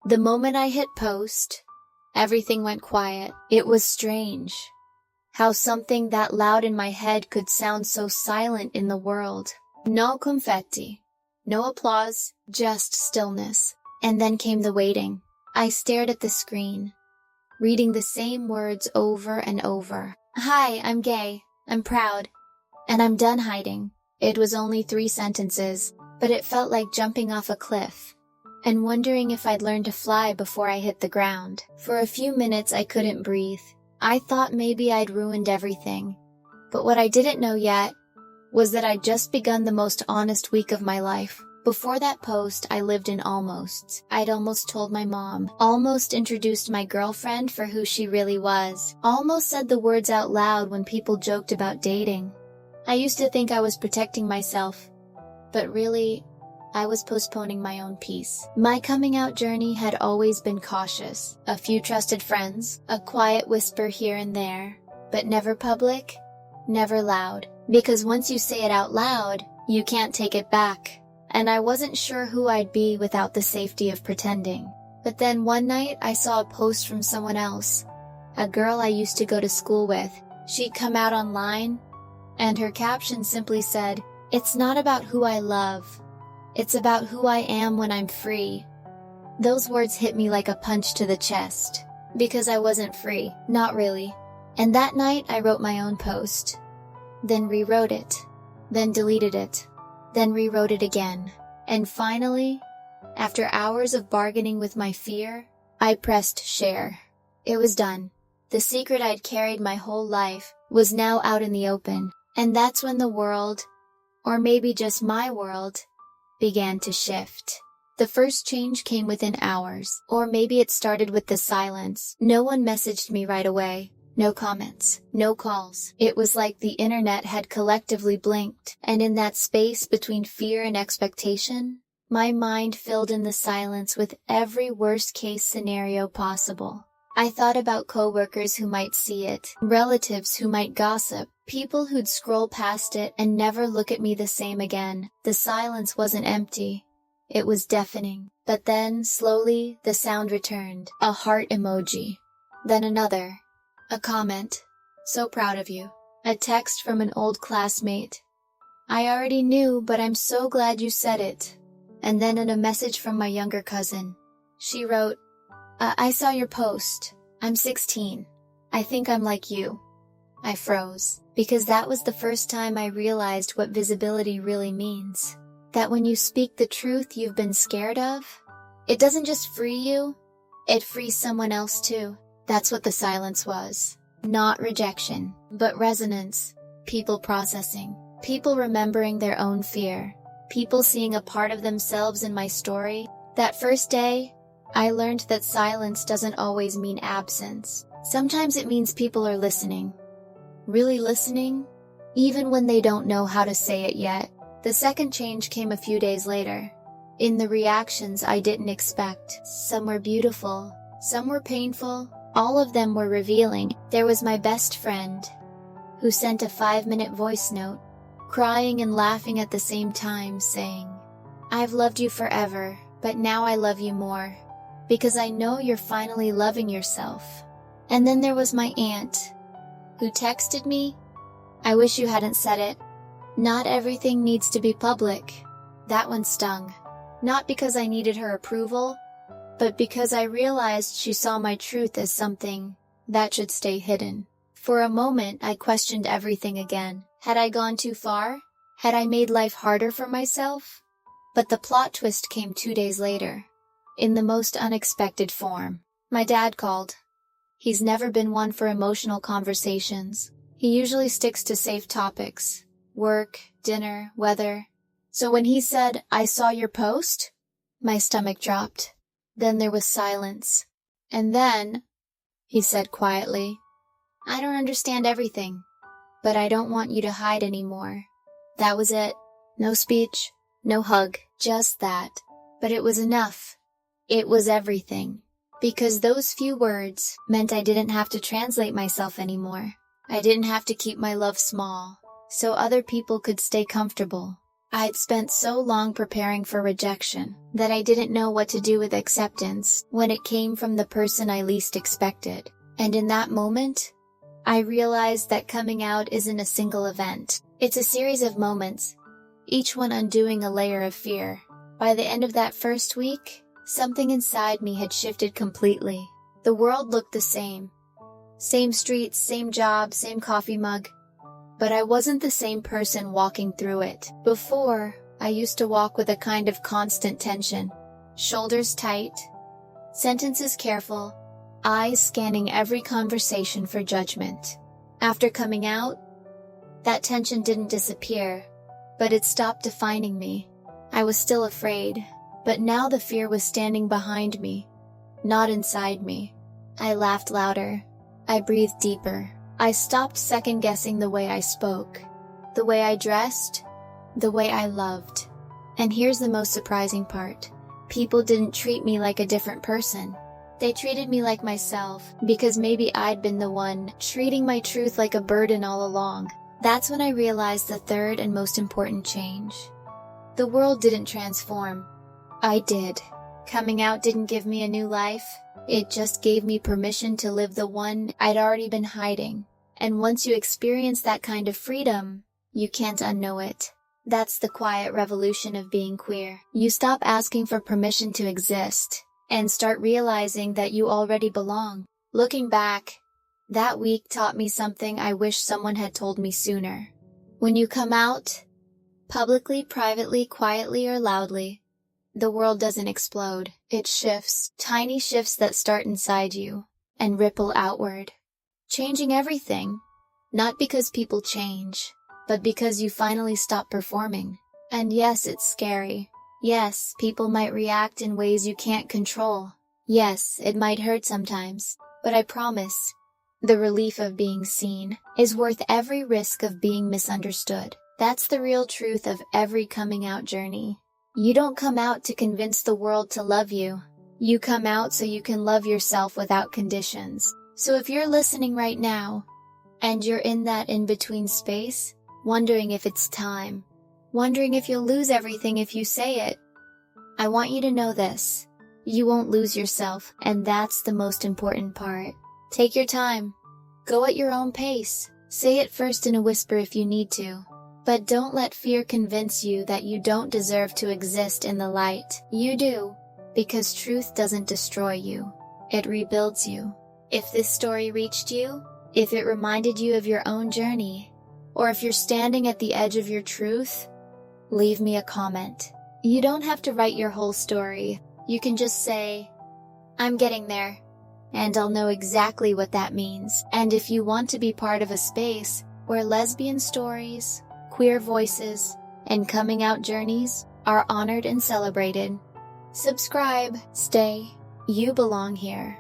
The moment I hit post, everything went quiet. It was strange how something that loud in my head could sound so silent in the world. No confetti, no applause, just stillness. And then came the waiting. I stared at the screen, reading the same words over and over. Hi, I'm gay, I'm proud, and I'm done hiding. It was only 3 sentences, but it felt like jumping off a cliff and wondering if I'd learn to fly before I hit the ground. For a few minutes I couldn't breathe. I thought maybe I'd ruined everything. But what I didn't know yet was that I'd just begun the most honest week of my life. Before that post, I lived in almosts. I'd almost told my mom, almost introduced my girlfriend for who she really was, almost said the words out loud when people joked about dating. I used to think I was protecting myself, but really, I was postponing my own peace. My coming out journey had always been cautious. A few trusted friends, a quiet whisper here and there, but never public, never loud. Because once you say it out loud, you can't take it back. And I wasn't sure who I'd be without the safety of pretending. But then one night I saw a post from someone else, a girl I used to go to school with. She'd come out online, and her caption simply said, "It's not about who I love. It's about who I am when I'm free." Those words hit me like a punch to the chest. Because I wasn't free, not really. And that night I wrote my own post. Then rewrote it. Then deleted it. Then rewrote it again. And finally, after hours of bargaining with my fear, I pressed share. It was done. The secret I'd carried my whole life was now out in the open. And that's when the world, or maybe just my world, began to shift. The first change came within hours, or maybe it started with the silence. No one messaged me right away. No comments, no calls. It was like the internet had collectively blinked, and in that space between fear and expectation, my mind filled in the silence with every worst-case scenario possible. I thought about coworkers who might see it, relatives who might gossip, people who'd scroll past it and never look at me the same again. The silence wasn't empty. It was deafening. But then, slowly, the sound returned. A heart emoji. Then another. A comment. "So proud of you." A text from an old classmate. "I already knew, but I'm so glad you said it." And then a message from my younger cousin. She wrote, I saw your post. I'm 16. I think I'm like you." I froze, because that was the first time I realized what visibility really means. That when you speak the truth you've been scared of, it doesn't just free you, it frees someone else too. That's what the silence was. Not rejection, but resonance. People processing. People remembering their own fear. People seeing a part of themselves in my story. That first day, I learned that silence doesn't always mean absence. Sometimes it means people are listening. Really listening, even when they don't know how to say it yet. The second change came a few days later. In the reactions I didn't expect. Some were beautiful, some were painful, all of them were revealing. There was my best friend, who sent a 5-minute voice note, crying and laughing at the same time, saying, "I've loved you forever, but now I love you more. Because I know you're finally loving yourself." And then there was my aunt, who texted me, "I wish you hadn't said it. Not everything needs to be public." That one stung. Not because I needed her approval, but because I realized she saw my truth as something that should stay hidden. For a moment I questioned everything again. Had I gone too far? Had I made life harder for myself? But the plot twist came 2 days later. In the most unexpected form. My dad called. He's never been one for emotional conversations. He usually sticks to safe topics. Work, dinner, weather. So when he said, "I saw your post," my stomach dropped. Then there was silence. And then, he said quietly, "I don't understand everything, but I don't want you to hide anymore." That was it. No speech, no hug, just that. But it was enough. It was everything. Because those few words meant I didn't have to translate myself anymore. I didn't have to keep my love small, so other people could stay comfortable. I'd spent so long preparing for rejection that I didn't know what to do with acceptance when it came from the person I least expected. And in that moment, I realized that coming out isn't a single event. It's a series of moments, each one undoing a layer of fear. By the end of that first week, something inside me had shifted completely. The world looked the same. Same streets, same job, same coffee mug. But I wasn't the same person walking through it. Before, I used to walk with a kind of constant tension. Shoulders tight, sentences careful, eyes scanning every conversation for judgment. After coming out, that tension didn't disappear, but it stopped defining me. I was still afraid, but now the fear was standing behind me, not inside me. I laughed louder. I breathed deeper. I stopped second-guessing the way I spoke, the way I dressed, the way I loved. And here's the most surprising part. People didn't treat me like a different person. They treated me like myself, because maybe I'd been the one treating my truth like a burden all along. That's when I realized the third and most important change. The world didn't transform. I did. Coming out didn't give me a new life. It just gave me permission to live the one I'd already been hiding. And once you experience that kind of freedom, you can't unknow it. That's the quiet revolution of being queer. You stop asking for permission to exist, and start realizing that you already belong. Looking back, that week taught me something I wish someone had told me sooner. When you come out, publicly, privately, quietly, or loudly, the world doesn't explode. It shifts, tiny shifts that start inside you, and ripple outward, changing everything. Not because people change, but because you finally stop performing. And yes, it's scary. Yes, people might react in ways you can't control. Yes, it might hurt sometimes, but I promise, the relief of being seen is worth every risk of being misunderstood. That's the real truth of every coming out journey. You don't come out to convince the world to love you. You come out so you can love yourself without conditions. So if you're listening right now, and you're in that in-between space, wondering if it's time, wondering if you'll lose everything if you say it, I want you to know this. You won't lose yourself, and that's the most important part. Take your time. Go at your own pace. Say it first in a whisper if you need to. But don't let fear convince you that you don't deserve to exist in the light. You do, because truth doesn't destroy you. It rebuilds you. If this story reached you, if it reminded you of your own journey, or if you're standing at the edge of your truth, leave me a comment. You don't have to write your whole story. You can just say, "I'm getting there," and I'll know exactly what that means. And if you want to be part of a space where lesbian stories, queer voices, and coming out journeys are honored and celebrated, subscribe. Stay. You belong here.